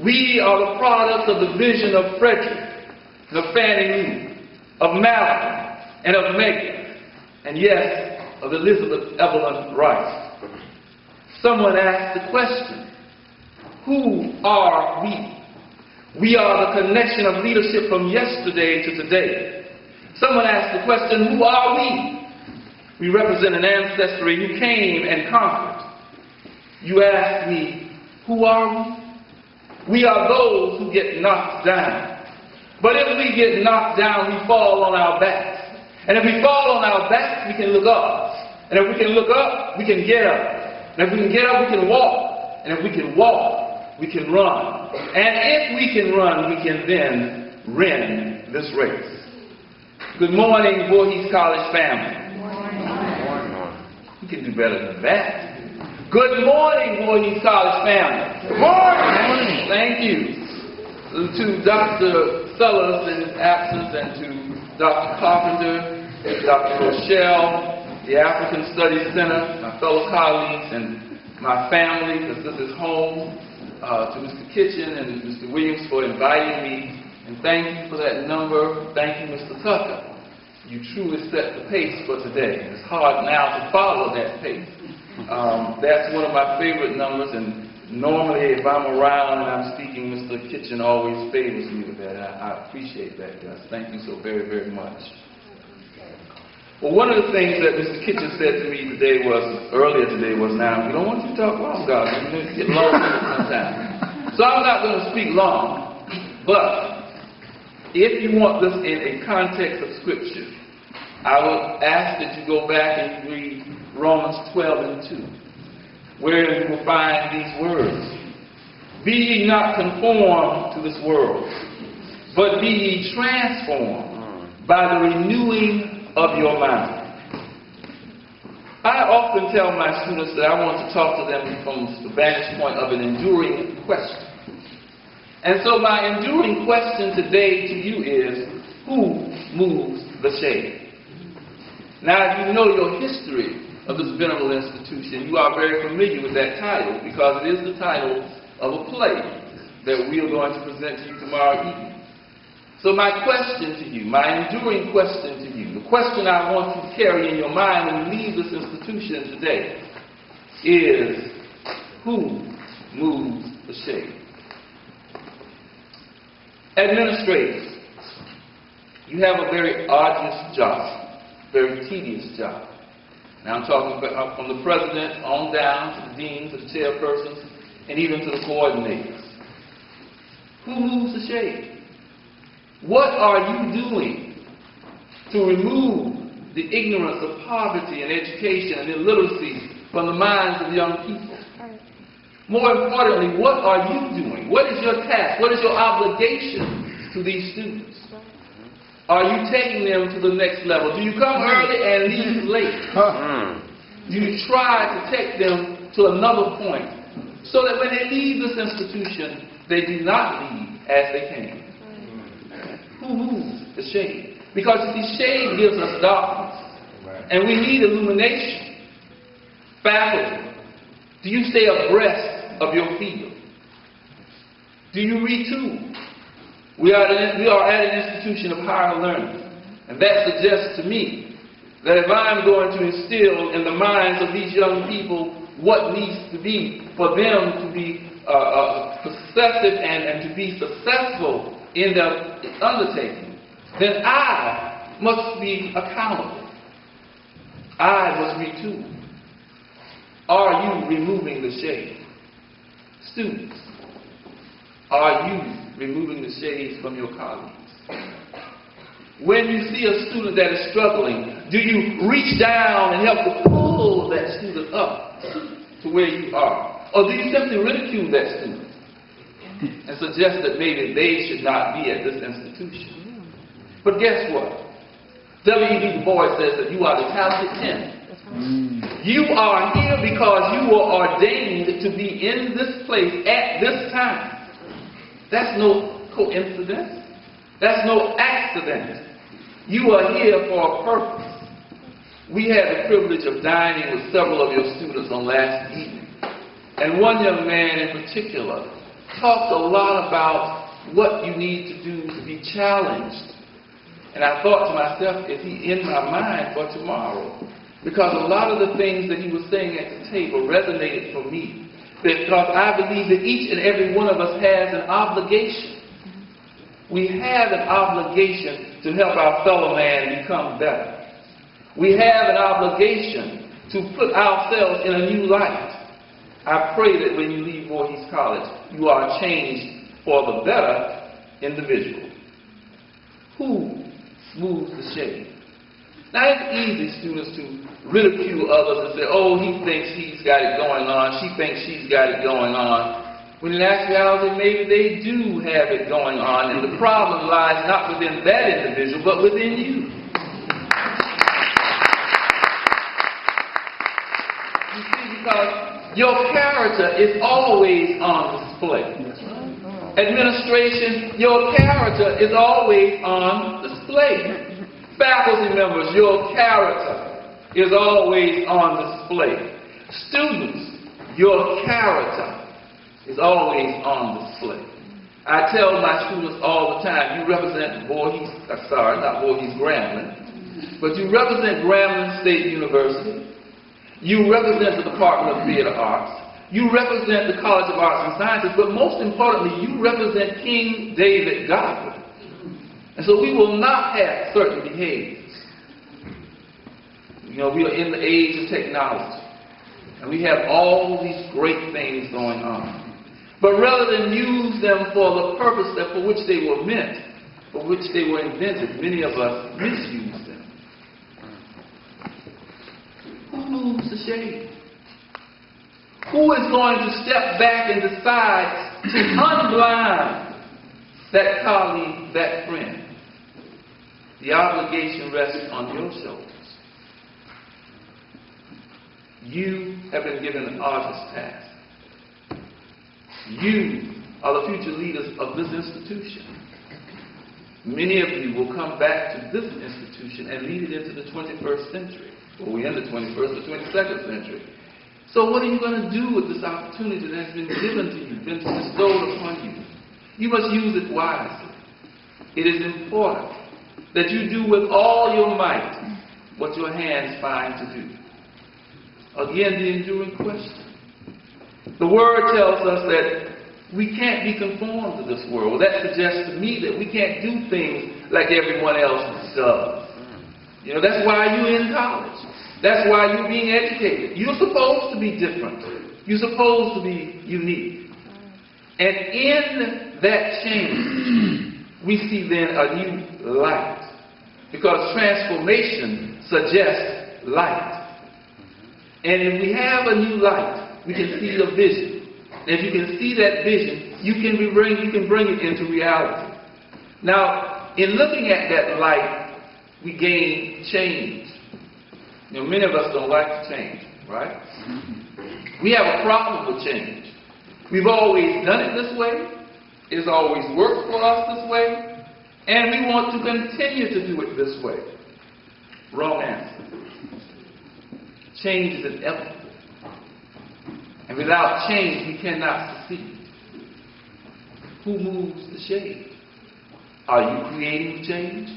We are the products of the vision of Frederick, of Fannie Lou, of Malcolm, and of Megan, and yes, of Elizabeth Evelyn Wright. Someone asked the question, who are we? We are the connection of leadership from yesterday to today. Someone asked the question, who are we? We represent an ancestry who came and conquered. You ask me, who are we? We are those who get knocked down. But if we get knocked down, we fall on our backs. And if we fall on our backs, we can look up. And if we can look up, we can get up. And if we can get up, we can walk. And if we can walk, we can run. And if we can run, we can then win this race. Good morning, Voorhees College family. Good morning. You can do better than that. Good morning, Voorhees College family. Good morning. Thank you. To Dr. Sellers in his absence, and to Dr. Carpenter, Dr. Rochelle, the African Studies Center, my fellow colleagues, and my family, because this is home, to Mr. Kitchen and Mr. Williams for inviting me, and thank you for that number. Thank you, Mr. Tucker. You truly set the pace for today. It's hard now to follow that pace. That's one of my favorite numbers, and normally if I'm around and I'm speaking, Mr. Kitchen always favors me with that. I appreciate that, Gus. Thank you so very, very much. Well, one of the things that Mr. Kitchen said to me earlier today was, now, we don't want you to talk long, guys. You get long sometimes. So I'm not going to speak long, but if you want this in a context of Scripture, I would ask that you go back and read Romans 12:2, where you will find these words. Be ye not conformed to this world, but be ye transformed by the renewing of your mind. I often tell my students that I want to talk to them from the vantage point of an enduring question. And so my enduring question today to you is, who moves the shade? Now, if you know your history of this venerable institution, you are very familiar with that title, because it is the title of a play that we are going to present to you tomorrow evening. So my question to you, my enduring question to you, the question I want you to carry in your mind when you leave this institution today is, who moves the shade? Administrators, you have a very arduous job, very tedious job. Now I'm talking about from the president on down to the deans, to the chairpersons, and even to the coordinators. Who moves the shade? What are you doing to remove the ignorance of poverty and education and illiteracy from the minds of young people? More importantly, what are you doing? What is your task? What is your obligation to these students? Are you taking them to the next level? Do you come early and leave late? Do you try to take them to another point so that when they leave this institution, they do not leave as they came? Who moves the shade? Because you see, shade gives us darkness, and we need illumination. Faculty, do you stay abreast of your field? Do you retool? We are at an institution of higher learning, and that suggests to me that if I'm going to instill in the minds of these young people what needs to be for them to be possessive and to be successful in their undertaking, then I must be accountable. I must retool. Are you removing the shade? Students, are you removing the shades from your colleagues? When you see a student that is struggling, do you reach down and help to pull that student up to where you are? Or do you simply ridicule that student and suggest that maybe they should not be at this institution? But guess what? W.E.B. Du Bois says that you are the talented 10. You are here because you were ordained to be in this place at this time. That's no coincidence. That's no accident. You are here for a purpose. We had the privilege of dining with several of your students on last evening. And one young man in particular talked a lot about what you need to do to be challenged. And I thought to myself, is he in my mind for tomorrow? Because a lot of the things that he was saying at the table resonated for me. Because I believe that each and every one of us has an obligation. We have an obligation to help our fellow man become better. We have an obligation to put ourselves in a new light. I pray that when you leave Voorhees College, you are changed for the better individual. Who smooths the shade? Now, it's easy, students, to ridicule others and say, oh, he thinks he's got it going on, she thinks she's got it going on. When in actuality, maybe they do have it going on, and the problem lies not within that individual, but within you. You see, because your character is always on display. Administration, your character is always on display. Faculty members, your character is always on display. Students, your character is always on display. I tell my students all the time, you represent Grambling, but you represent Grambling State University. You represent the Department of Theater Arts. You represent the College of Arts and Sciences, but most importantly, you represent King David Godwin. And so we will not have certain behaviors. You know, we are in the age of technology, and we have all these great things going on. But rather than use them for the purpose that for which they were meant, for which they were invented, many of us misuse them. Who moves the shade? Who is going to step back and decide to unblind that colleague, that friend? The obligation rests on your shoulders. You have been given an arduous task. You are the future leaders of this institution. Many of you will come back to this institution and lead it into the 21st century. Well, we're in the 21st or 22nd century. So what are you going to do with this opportunity that has been given to you, been bestowed upon you? You must use it wisely. It is important that you do with all your might what your hands find to do. Again, the enduring question. The Word tells us that we can't be conformed to this world. That suggests to me that we can't do things like everyone else does. You know, that's why you're in college. That's why you're being educated. You're supposed to be different. You're supposed to be unique. And in that change, we see then a new light. Because transformation suggests light. And if we have a new light, we can see the vision. And if you can see that vision, you can bring it into reality. Now, in looking at that light, we gain change. You know, many of us don't like to change, right? We have a problem with change. We've always done it this way. It's always worked for us this way. And we want to continue to do it this way. Wrong answer. Change is inevitable. And without change, we cannot succeed. Who moves the shade? Are you creating change?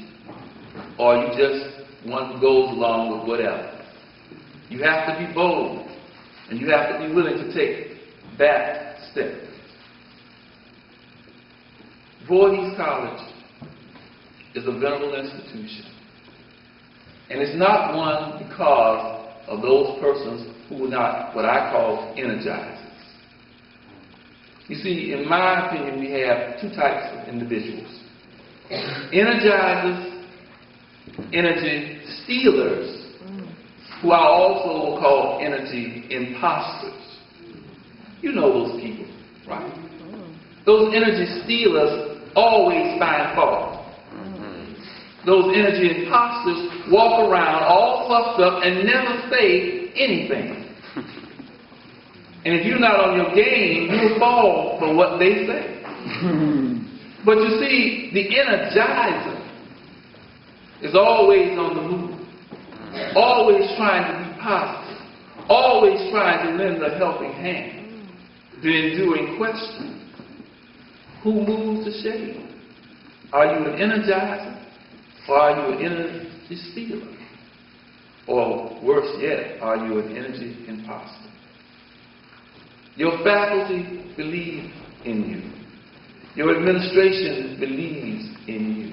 Or are you just one who goes along with whatever? You have to be bold. And you have to be willing to take that step. Voorhees College is a venerable institution. And it's not one because of those persons who are not what I call energizers. You see, in my opinion, we have two types of individuals. Energizers, energy stealers, who I also will call energy imposters. You know those people, right? Those energy stealers always find fault. Those energy imposters walk around all puffed up and never say anything. And if you're not on your game, you'll fall for what they say. But you see, the energizer is always on the move, always trying to be positive, always trying to lend a helping hand. The enduring question, who moves the shade? Are you an energizer? Or are you an energy stealer? Or worse yet, are you an energy imposter? Your faculty believe in you. Your administration believes in you.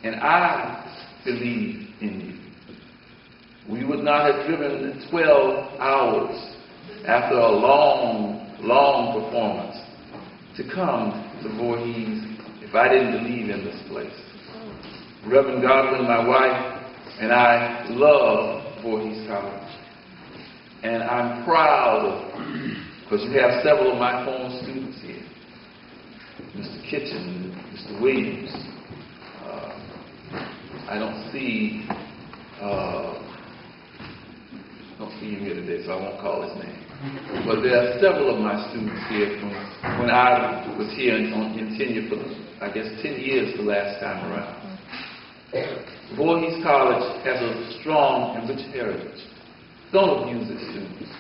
And I believe in you. We would not have driven 12 hours after a long, long performance to come to Voorhees if I didn't believe in this place. Reverend Godwin, my wife, and I love Voorhees College. And I'm proud of, because you have several of my former students here. Mr. Kitchen, Mr. Williams. I don't see him here today, so I won't call his name. But there are several of my students here from when I was here in tenure for, I guess, 10 years the last time around. Voorhees College has a strong and rich heritage. Don't abuse it, students.